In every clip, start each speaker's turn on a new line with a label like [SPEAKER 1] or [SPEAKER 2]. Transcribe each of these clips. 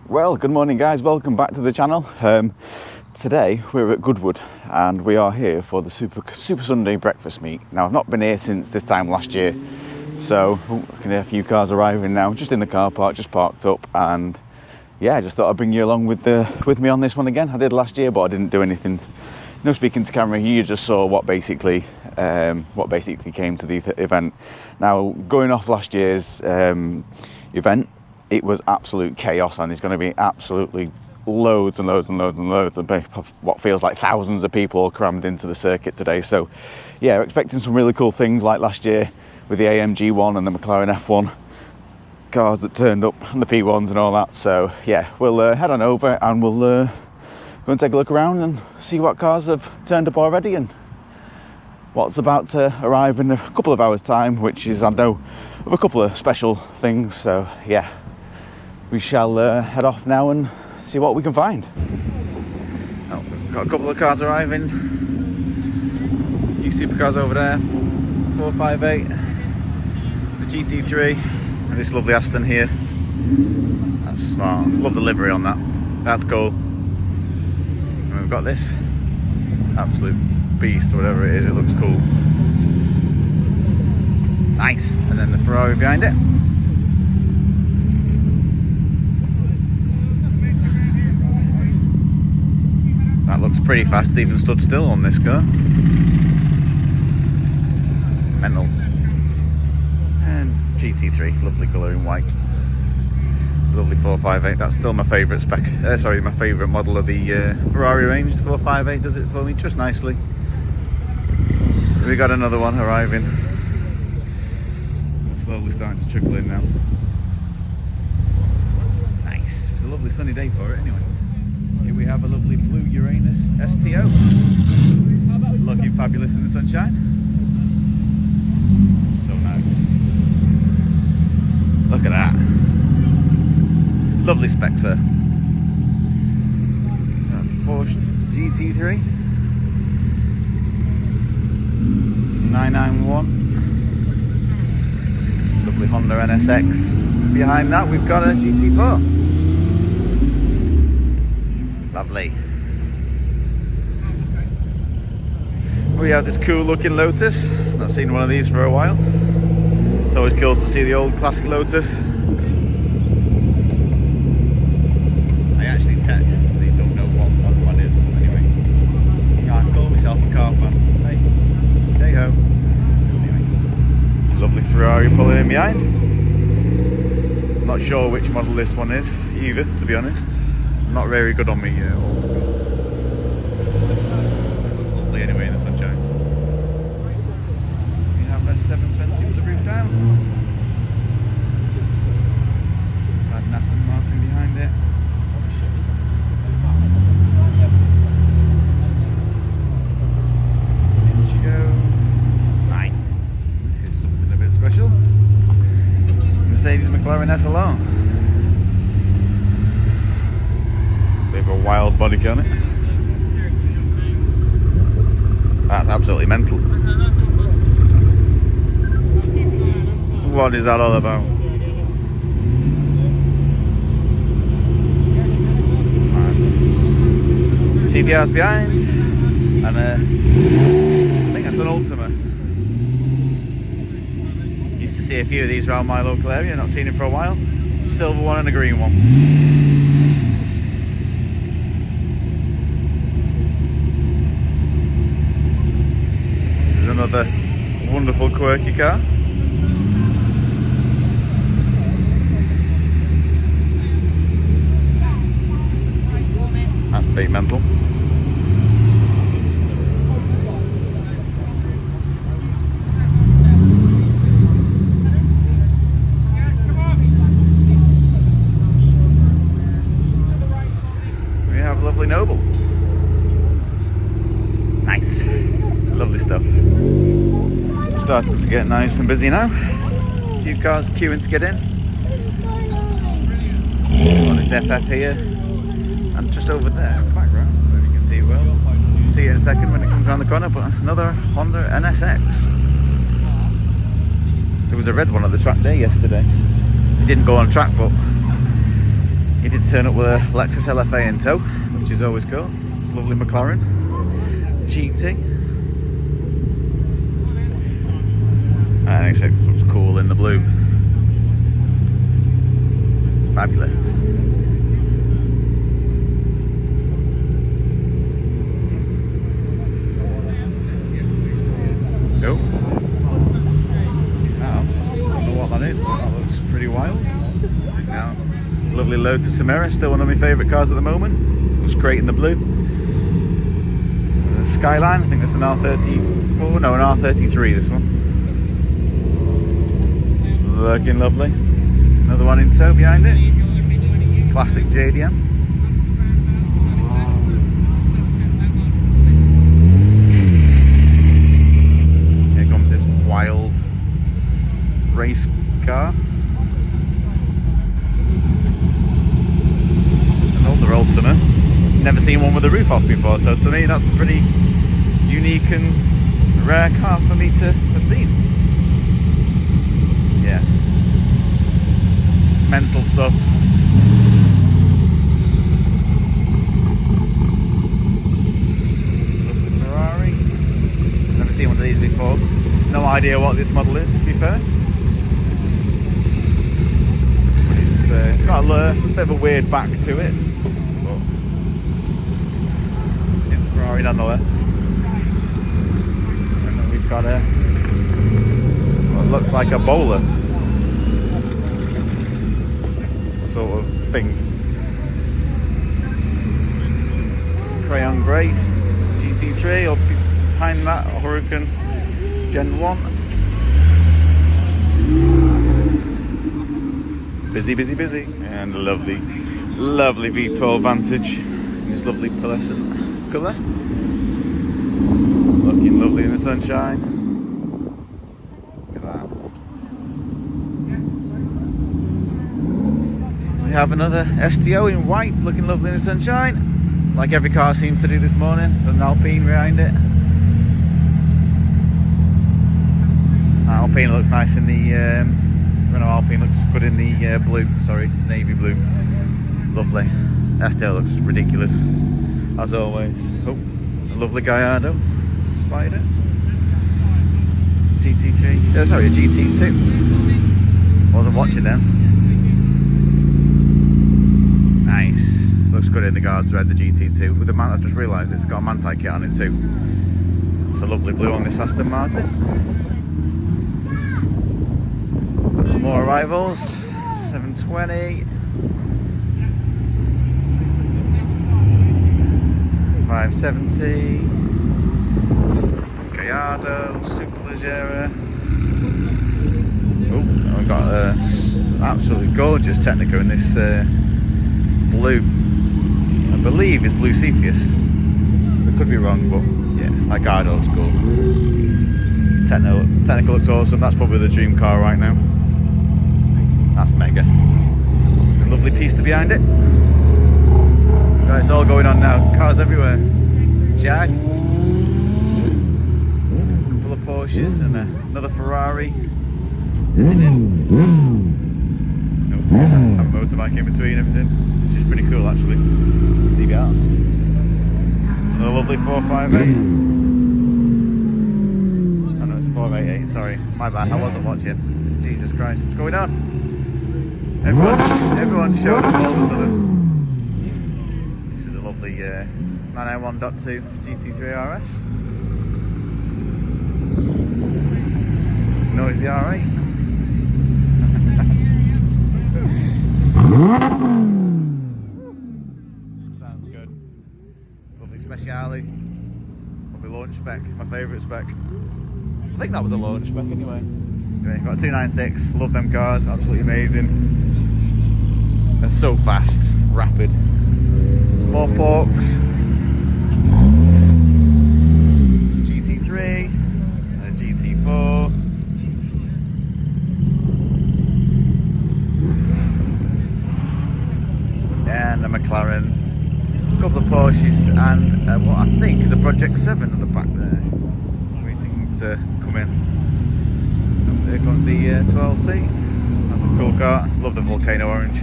[SPEAKER 1] Well, good morning guys, welcome back to the channel. Today we're at Goodwood and we are here for the Super Sunday breakfast meet. Now I've not been here since this time last year, so I can hear a few cars arriving now, just in the car park, just parked up, and yeah, I just thought I'd bring you along with me on this one again. I did last year but I didn't do anything, no speaking to camera. You just saw what basically came to the event. Now, going off last year's event, it was absolute chaos, and there's going to be absolutely loads and loads and loads and loads of what feels like thousands of people crammed into the circuit today. So yeah, we're expecting some really cool things like last year with the AMG one and the McLaren F1 cars that turned up, and the P1s and all that. So yeah, we'll head on over and we'll go and take a look around and see what cars have turned up already and what's about to arrive in a couple of hours time, which is, I know of a couple of special things. So yeah, we shall head off now and see what we can find. Oh, we've got a couple of cars arriving. A few supercars over there. 458, the GT3, and this lovely Aston here. That's smart. Love the livery on that. That's cool. And we've got this absolute beast, or whatever it is. It looks cool. Nice. And then the Ferrari behind it. That looks pretty fast, even stood still on this car. Mental. And GT3, lovely colour in white. Lovely 458. That's still my favourite spec. My favourite model of the Ferrari range. The 458 does it for me just nicely. We got another one arriving. It's slowly starting to trickle in now. Nice. It's a lovely sunny day for it anyway. Here we have a lovely blue Uranus STO. Looking fabulous in the sunshine. So nice. Look at that. Lovely spec, sir. Porsche GT3 991. Lovely Honda NSX. Behind that we've got a GT4. Lovely. We have this cool looking Lotus. Not seen one of these for a while. It's always cool to see the old classic Lotus. I actually technically don't know what one is, but anyway. Yeah, I call myself a car fan. Hey, hey ho. Anyway, lovely Ferrari pulling in behind. I'm not sure which model this one is either, to be honest. Not very good on me old schools. Looks lovely anyway in the sunshine. We have a 720 with the roof down. Side an Aston Martin behind it. In she goes. Nice. This is something a bit special. Mercedes McLaren SLR. Bit of a wild body on it. That's absolutely mental. What is that all about? TVR's behind, and I think that's an Ultima. Used to see a few of these around my local area, not seen it for a while. Silver one and a green one. Another wonderful quirky car. That's big mental. We have lovely Noble. Nice. Lovely stuff. Starting to get nice and busy now. A few cars queuing to get in. On this FF here, and just over there in the background, where you can see well. You'll see it in a second when it comes around the corner, but another Honda NSX. There was a red one at the track day yesterday. It didn't go on track, but He did turn up with a Lexus LFA in tow, which is always cool. It's a lovely McLaren GT. And it looks cool in the blue. Fabulous. Nope. I don't know what that is. That looks pretty wild. Now, lovely Lotus Samara, still one of my favourite cars at the moment. Looks great in the blue. Skyline, I think that's an R34, no, an R33 this one. Looking lovely. Another one in tow behind it. Classic JDM. Here comes this wild race car. An older Ultima. Never seen one with a roof off before, so to me that's a pretty unique and rare car for me to have seen. Yeah. Mental stuff. Lovely Ferrari. Never seen one of these before. No idea what this model is, to be fair. But it's got a bit of a weird back to it. But it's a Ferrari nonetheless. And then we've got what looks like a bowler sort of thing. Crayon grey GT3, or behind that Huracan Gen 1. Busy, busy, busy. And a lovely, lovely V12 Vantage in this lovely pearlescent colour. Looking lovely in the sunshine. Look at that. We have another STO in white, looking lovely in the sunshine. Like every car seems to do this morning. There's an Alpine behind it. Alpine looks nice in the Renault Alpine looks good in the blue, sorry, navy blue. Lovely. STO looks ridiculous, as always. Oh, a lovely Gallardo Spider. GT3, sorry, a GT2. Wasn't watching then. Nice. Looks good in the guards red, the GT2. With the man, I've just realised it's got a Manti kit on it too. It's a lovely blue on this Aston Martin. Some more arrivals. 720. 570. Gallardo, Superleggera. Oh, we've got an absolutely gorgeous Technica in this blue. I believe it's blue Cepheus. I could be wrong, but yeah, that Gallardo looks cool. This Technica looks awesome. That's probably the dream car right now. That's mega. A lovely pista behind it. Right, it's all going on now. Cars everywhere. Jag. A couple of Porsches and another Ferrari. A motorbike in between everything, which is pretty cool actually. CBR. Another lovely 458. Oh no, it's a 488, sorry. My bad, I wasn't watching. Jesus Christ, what's going on? Everyone showed up all of a sudden. This is a lovely 991.2 GT3 RS. Noisy R8. Sounds good. Lovely Speciale. Lovely launch spec, my favourite spec. I think that was a launch spec anyway. Anyway, got a 296, love them cars, absolutely amazing. They're so fast, rapid. Some more Porks. GT3, and a GT4. And a McLaren. A couple of Porsches and what I think is a Project 7 at the back there. Waiting to come in. And there comes the 12C. That's a cool car. Love the Volcano Orange.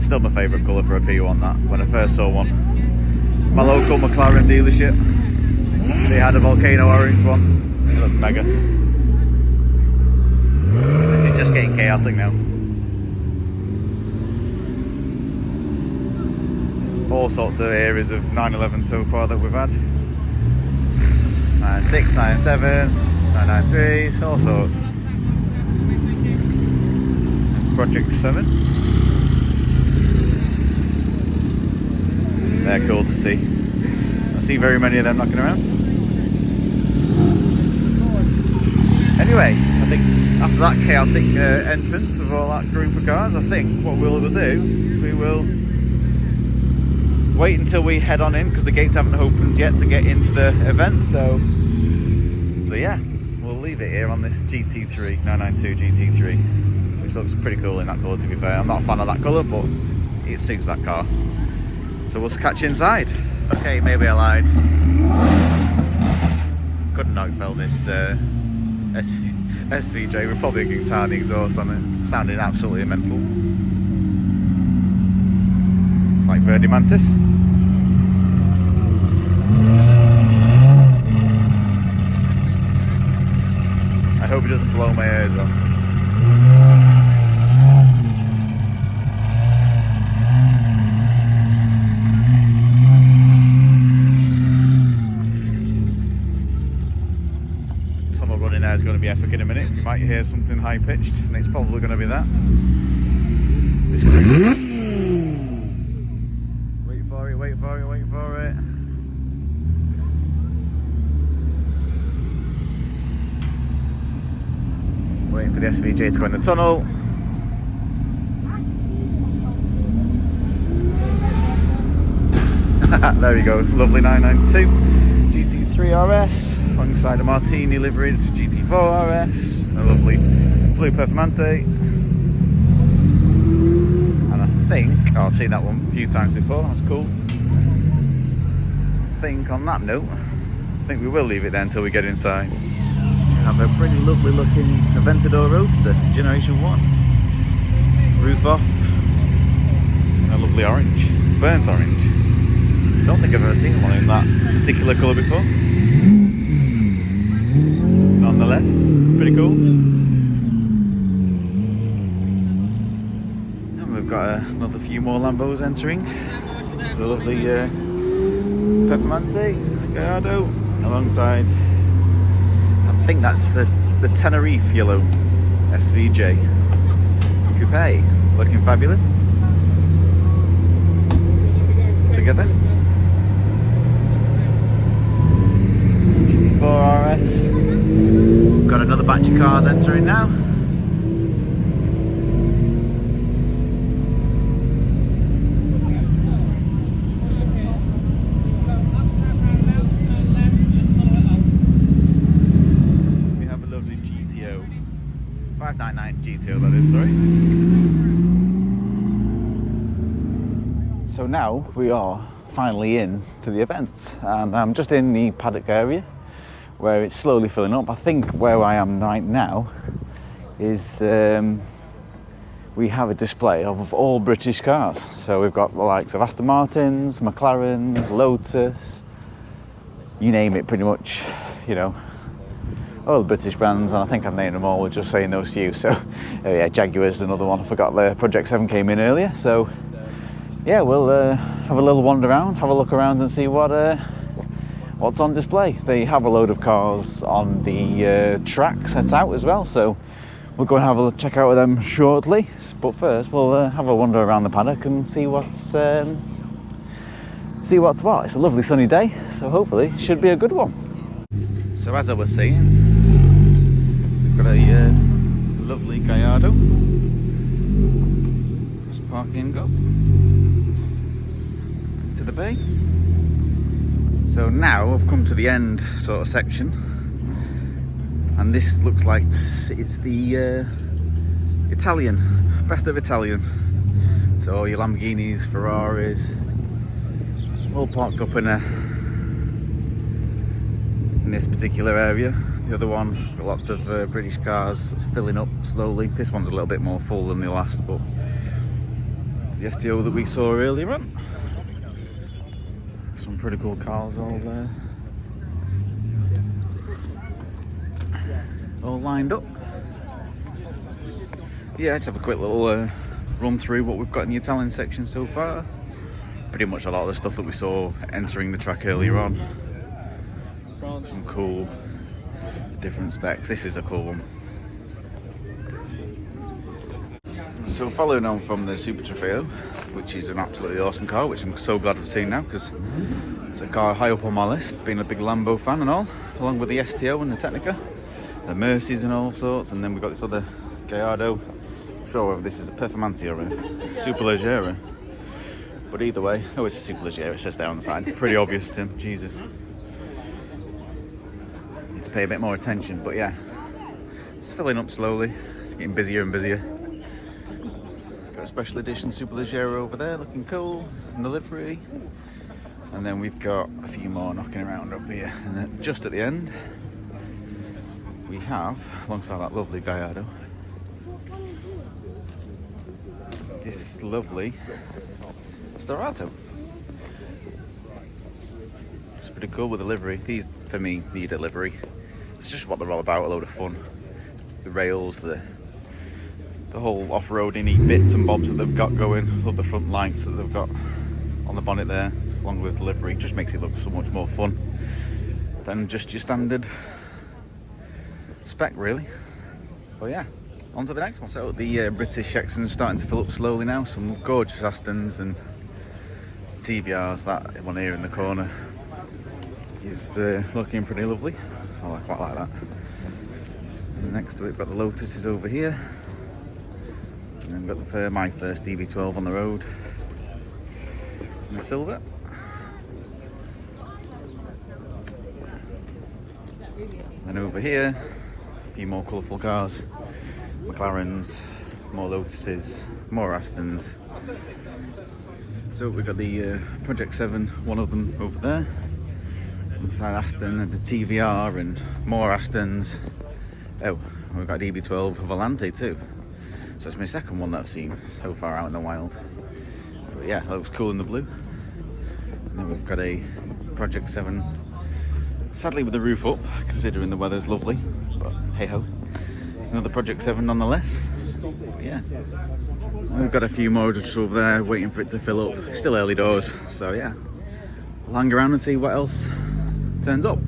[SPEAKER 1] Still my favourite colour for a P1, that, when I first saw one. My local McLaren dealership, they had a volcano orange one. It looked mega. This is just getting chaotic now. All sorts of areas of 911 so far that we've had. 996, 997, 993, all sorts. Project 7. They're cool to see. I see very many of them knocking around. Anyway, I think after that chaotic entrance with all that group of cars, I think what we'll do is we will wait until we head on in, because the gates haven't opened yet to get into the event. So yeah, we'll leave it here on this GT3 992 GT3, which looks pretty cool in that colour, to be fair. I'm not a fan of that colour, but it suits that car. So we'll catch you inside. Okay, maybe I lied. Couldn't knock fell this SVJ with probably a tiny exhaust on it, sounding absolutely mental. It's like Verdi Mantis. I hope it doesn't blow my ears off. Tunnel running there is going to be epic in a minute. You might hear something high pitched, and it's probably going to be that. This wait for it, wait for it, wait for it. Waiting for the SVJ to go in the tunnel. There he goes, lovely 992 GT3 RS alongside a Martini liveried GT4 RS, a lovely blue Performante. And I think, oh, I've seen that one a few times before, that's cool. I think on that note, I think we will leave it there until we get inside. Have a pretty lovely looking Aventador Roadster, Generation 1. Roof off. And a lovely orange, burnt orange. I don't think I've ever seen one in that particular colour before. Nonetheless, it's pretty cool. And we've got another few more Lambos entering. There's a lovely Performante, Gallardo, alongside, I think that's the Tenerife yellow SVJ Coupe, looking fabulous. Together. GT4 RS. Got another batch of cars entering now. We have a lovely GTO. 599 GTO that is, sorry. So now we are finally in to the event, and I'm just in the paddock area where it's slowly filling up. I think where I am right now is we have a display of all British cars. So we've got the likes of Aston Martins, McLarens, Lotus, you name it pretty much, you know, all the British brands, and I think I've named them all with just saying those few. So yeah, Jaguar's another one. I forgot the Project 7 came in earlier, so yeah, we'll have a little wander around, have a look around and see what's on display. They have a load of cars on the track set out as well, so we'll go and have a check out of them shortly. But first, we'll have a wander around the paddock and see what's what. It's a lovely sunny day, so hopefully it should be a good one. So as I was saying, we've got a lovely Gallardo. Just park and go to the bay. So now I've come to the end sort of section, and this looks like it's the Italian, best of Italian. So all your Lamborghinis, Ferraris, all parked up in this particular area. The other one's got lots of British cars filling up slowly. This one's a little bit more full than the last, but the STO that we saw earlier on. Some pretty cool cars all there. All lined up. Yeah, let's have a quick little run through what we've got in the Italian section so far. Pretty much a lot of the stuff that we saw entering the track earlier on. Some cool different specs. This is a cool one. So following on from the Super Trofeo, which is an absolutely awesome car, which I'm so glad I've seen now because it's a car high up on my list, being a big Lambo fan and all, along with the STO and the Technica, the Mercedes and all sorts, and then we've got this other Gallardo. I'm sure whether this is a Performante or a Superleggera, but either way, oh, it's a Superleggera, it says there on the side. Pretty obvious, Tim, Jesus. Need to pay a bit more attention, but yeah, it's filling up slowly, it's getting busier and busier. Got a special edition Superleggera over there, looking cool, in the livery. And then we've got a few more knocking around up here. And then just at the end, we have, alongside that lovely Gallardo, this lovely Storato. It's pretty cool with the livery. These, for me, need a livery. It's just what they're all about, a load of fun. The rails, the whole off-roading bits and bobs that they've got going. Love the front lights that they've got on the bonnet there, along with the livery. Just makes it look so much more fun than just your standard spec, really. But yeah, on to the next one. So the British section's starting to fill up slowly now. Some gorgeous Astons and TVRs. That one here in the corner is looking pretty lovely. I quite like that. And next to it, we've got the Lotuses over here. And then we've got my first DB12 on the road. In the silver. And over here, a few more colourful cars. McLarens, more Lotuses, more Astons. So we've got the Project 7, one of them over there. Alongside Aston and the TVR and more Astons. Oh, we've got DB12 Volante too. So it's my second one that I've seen so far out in the wild. But yeah, that looks cool in the blue. And then we've got a Project 7, sadly with the roof up, considering the weather's lovely, but hey ho. It's another Project 7 nonetheless. But yeah, we've got a few more just over there waiting for it to fill up. Still early doors, so yeah, we'll hang around and see what else turns up.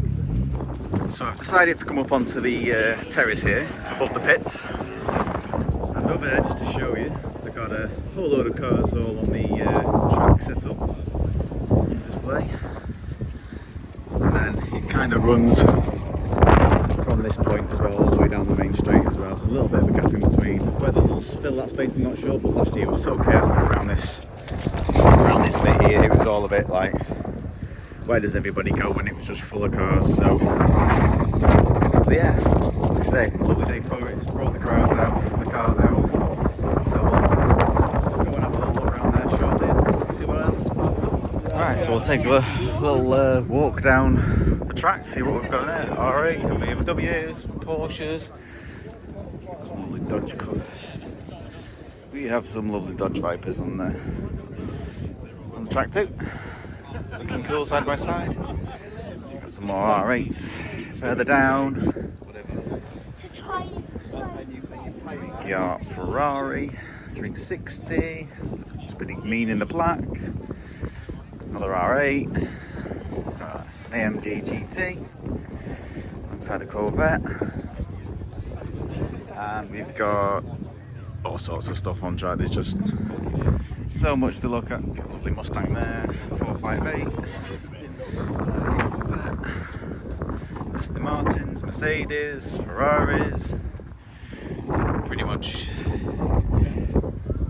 [SPEAKER 1] So I've decided to come up onto the terrace here above the pits, and over there, just to show you, they've got a whole load of cars all on the track set up on display, and then it kind of runs from this point as well all the way down the main straight as well. A little bit of a gap in between. Whether they'll fill that space, I'm not sure, but last year it was so chaotic around this bit here. It was all a bit like, where does everybody go when it was just full of cars? So yeah, like I say, it's a lovely day for it. It's brought the crowds out, the cars out. So we'll go and have a little look around there shortly and see what else is popped up. Alright, so we'll take a little walk down the track, see what we've got in there. R8, BMWs, Porsches, some lovely Dodge Cup. We have some lovely Dodge Vipers on there. On the track too. Looking cool side by side. Got some more R8s further down. Got Ferrari 360. It's pretty mean in the black. Another R8. AMG GT. Alongside a Corvette. And we've got all sorts of stuff on track. There's just so much to look at. Got a lovely Mustang there, 458. Aston Martins, Mercedes, Ferraris. Pretty much,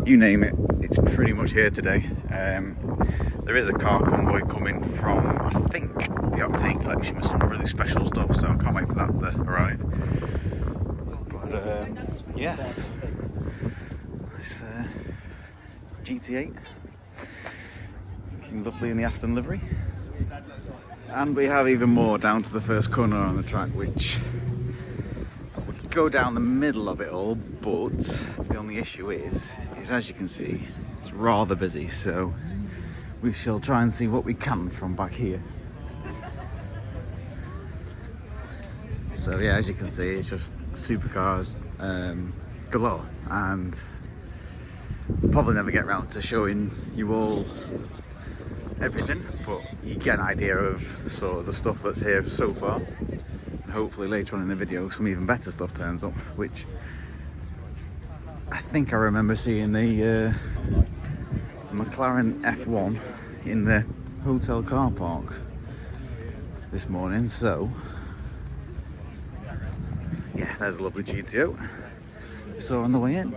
[SPEAKER 1] you name it, it's pretty much here today. There is a car convoy coming from, I think, the Octane collection with some really special stuff, so I can't wait for that to arrive. But yeah, this GT8, looking lovely in the Aston livery. And we have even more down to the first corner on the track, which would go down the middle of it all, but the only issue is as you can see, It's rather busy, so we shall try and see what we can from back here. So yeah, as you can see, it's just supercars galore, and I'll probably never get around to showing you all everything, but you get an idea of sort of the stuff that's here so far, and hopefully later on in the video some even better stuff turns up, which I think I remember seeing the McLaren F1 in the hotel car park this morning. So yeah, there's a lovely GTO we saw on the way in.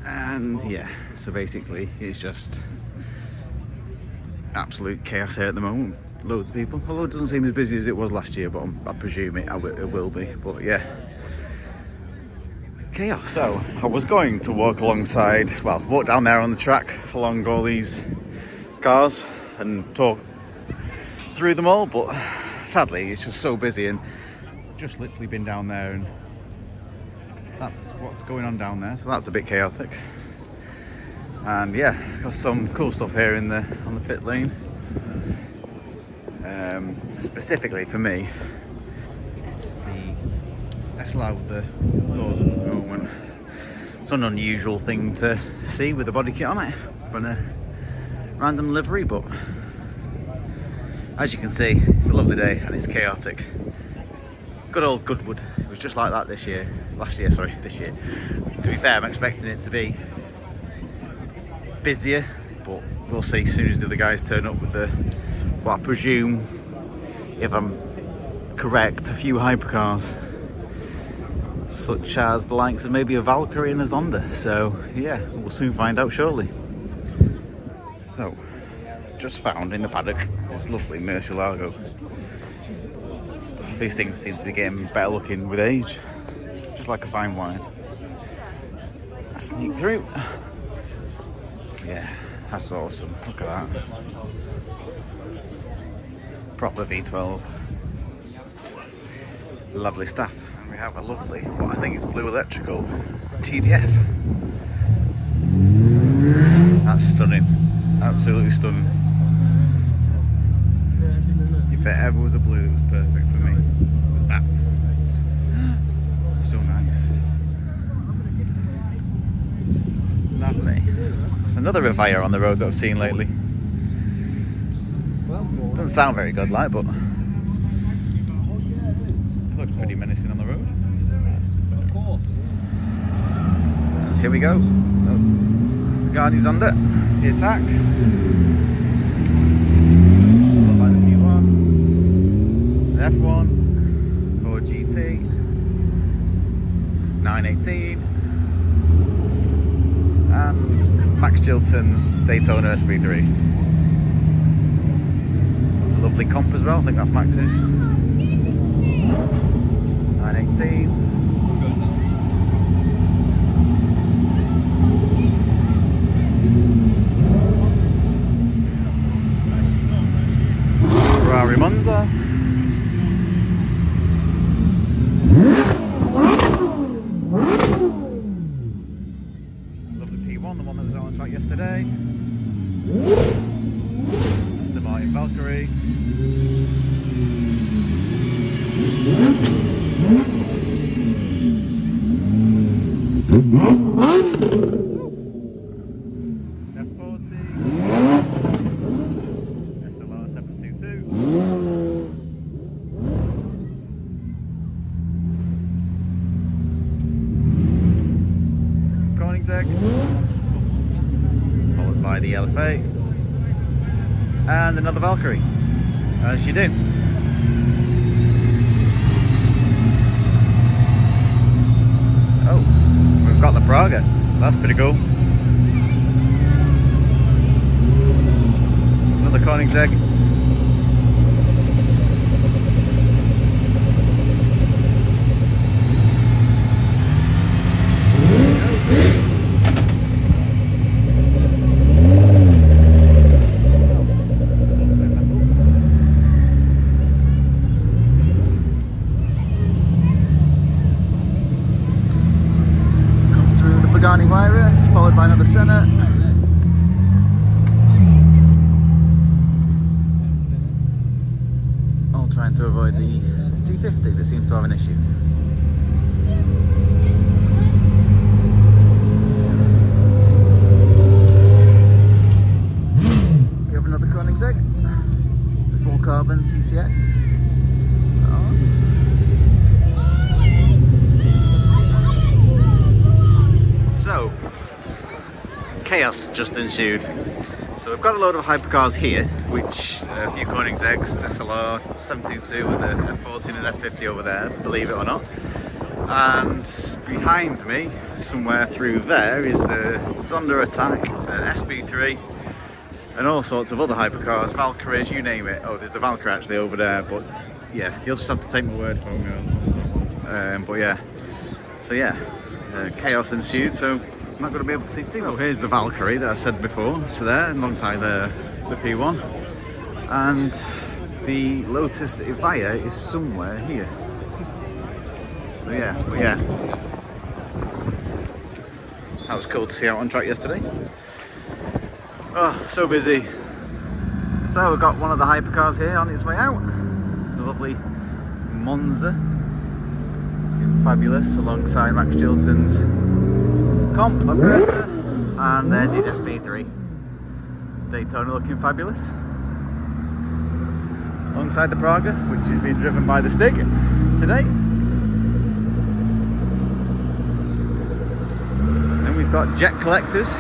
[SPEAKER 1] And yeah, so basically it's just absolute chaos here at the moment. Loads of people, although it doesn't seem as busy as it was last year, but I presume it will be. But yeah, chaos. So I was going to walk alongside, well, walk down there on the track along all these cars and talk through them all, but sadly it's just so busy, and just literally been down there, and that's what's going on down there, so that's a bit chaotic. And yeah, got some cool stuff here on the pit lane. Specifically for me, the SLR with the doors at the moment. It's an unusual thing to see with a body kit on it on a random livery, but as you can see, it's a lovely day and it's chaotic. Good old Goodwood. It was just like that this year. This year. To be fair, I'm expecting it to be busier, but we'll see as soon as the other guys turn up with the, what I presume, if I'm correct, a few hypercars, such as the likes of maybe a Valkyrie and a Zonda. So yeah, we'll soon find out shortly. So, just found in the paddock this lovely Murcielago. These things seem to be getting better looking with age, just like a fine wine. Sneak through. Yeah, that's awesome. Look at that. Proper V12. Lovely stuff. We have a lovely, what I think is blue electrical TDF. That's stunning. Absolutely stunning. If it ever was a blue, it was perfect for me. It was that. So nice. Lovely. There's another Revire on the road that I've seen lately. Doesn't sound very good, like, but it looks pretty menacing on the road. Of course. Here we go. Pagani's under the attack. Followed by the P1, the F1, Ford GT, 918, and Max Chilton's Daytona SP3. It's a lovely comp as well, I think that's Max's. 918. Ferrari Monza. Lovely P1, the one that was on track yesterday. That's the Martin Valkyrie. F40. SLR 722. Koenigsegg, followed by the LFA, and another Valkyrie, as you do. Oh, we've got the Praga. That's pretty cool. Another Koenigsegg. centre. All trying to avoid the T50 that seems to have an issue. We have another Koenigsegg, the full carbon CCX. So, chaos just ensued. So we've got a load of hypercars here, which a few Koenigsegg's, SLR 722 with a F40 and an F50 over there, believe it or not. And behind me, somewhere through there, is the Zonda Attack, SB3, and all sorts of other hypercars, Valkyries, you name it. Oh, there's the Valkyrie actually over there, but yeah, you'll just have to take my word for me on that one. But yeah, so yeah. Chaos ensued, so I'm not going to be able to see too. So here's the Valkyrie that I said before, so there alongside the P1, and the Lotus Evija is somewhere here. So yeah, but yeah, that was cool to see out on track yesterday. Oh, so busy. So we've got one of the hypercars here on its way out, the lovely Monza. Fabulous, alongside Max Chilton's comp operator, and there's his SP3 Daytona, looking fabulous, alongside the Praga, which is being driven by the Stig today. And we've got Jet Collectors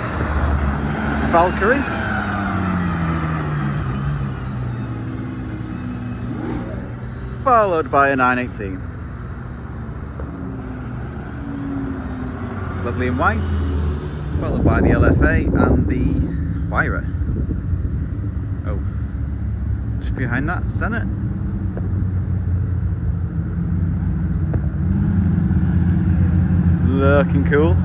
[SPEAKER 1] Valkyrie, followed by a 918. Lovely in white, followed by the LFA and the Huayra. Oh, just behind that, Senate. Looking cool.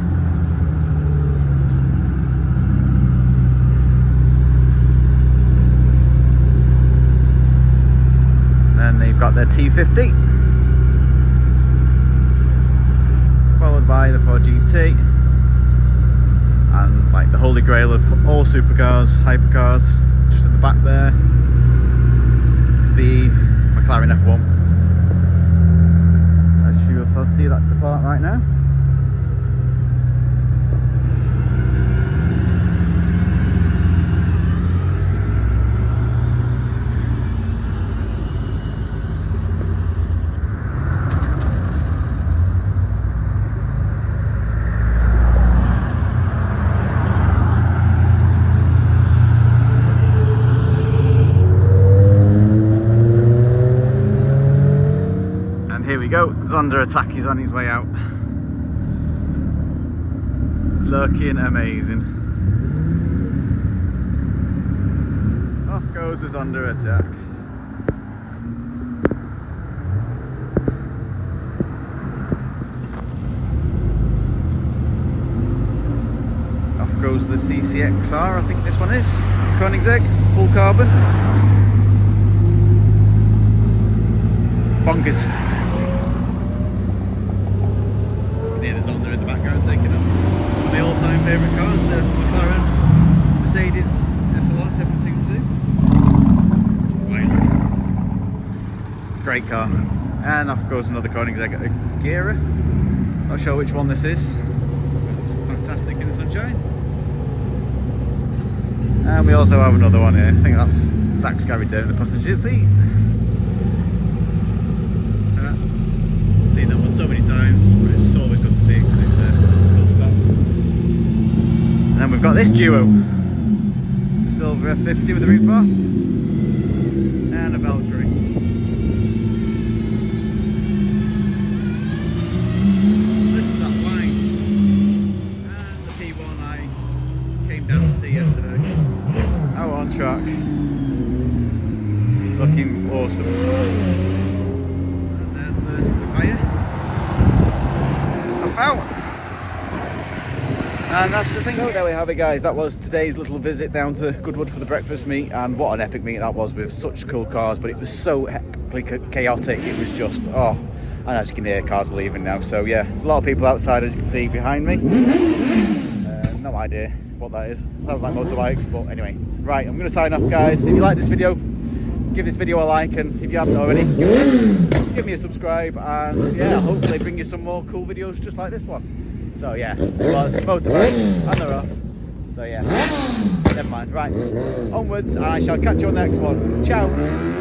[SPEAKER 1] Then they've got their T50. Followed by the Ford GT, and like the holy grail of all supercars, hypercars, just at the back there, the McLaren F1. As you will see that depart right now. Here we go, Zonda Attack is on his way out. Looking amazing. Off goes the Zonda Attack. Off goes the CCXR, I think this one is. Koenigsegg, full carbon. Bonkers. There's Zonda in the background taking up one of the all-time favourite cars, the McLaren Mercedes SLR 722. Wild. Great car. And off goes another Koenigsegg Agera. Not sure which one this is. It looks fantastic in the sunshine. And we also have another one here. I think that's Zach's carried down in the passenger seat. Seen that one so many times, but it's always good to see because it's cool to go. And then we've got this duo, the silver F50 with the roof bar and a Valkyrie. Listen to that line. And the P1 I came down to see yesterday. Out on track, looking awesome. And that's the thing. So there we have it, guys. That was today's little visit down to Goodwood for the breakfast meet, and what an epic meet that was with such cool cars. But it was so hectically chaotic. It was just, oh, and as you can hear, cars are leaving now. So yeah, there's a lot of people outside, as you can see behind me. No idea what that is. Sounds like motorbikes, but anyway. Right, I'm going to sign off, guys. If you like this video, give this video a like, and if you haven't already, give me a subscribe, and yeah, hopefully bring you some more cool videos just like this one. So yeah, lots of motorbikes, and they're off. So yeah, never mind. Right, onwards, and I shall catch you on the next one. Ciao.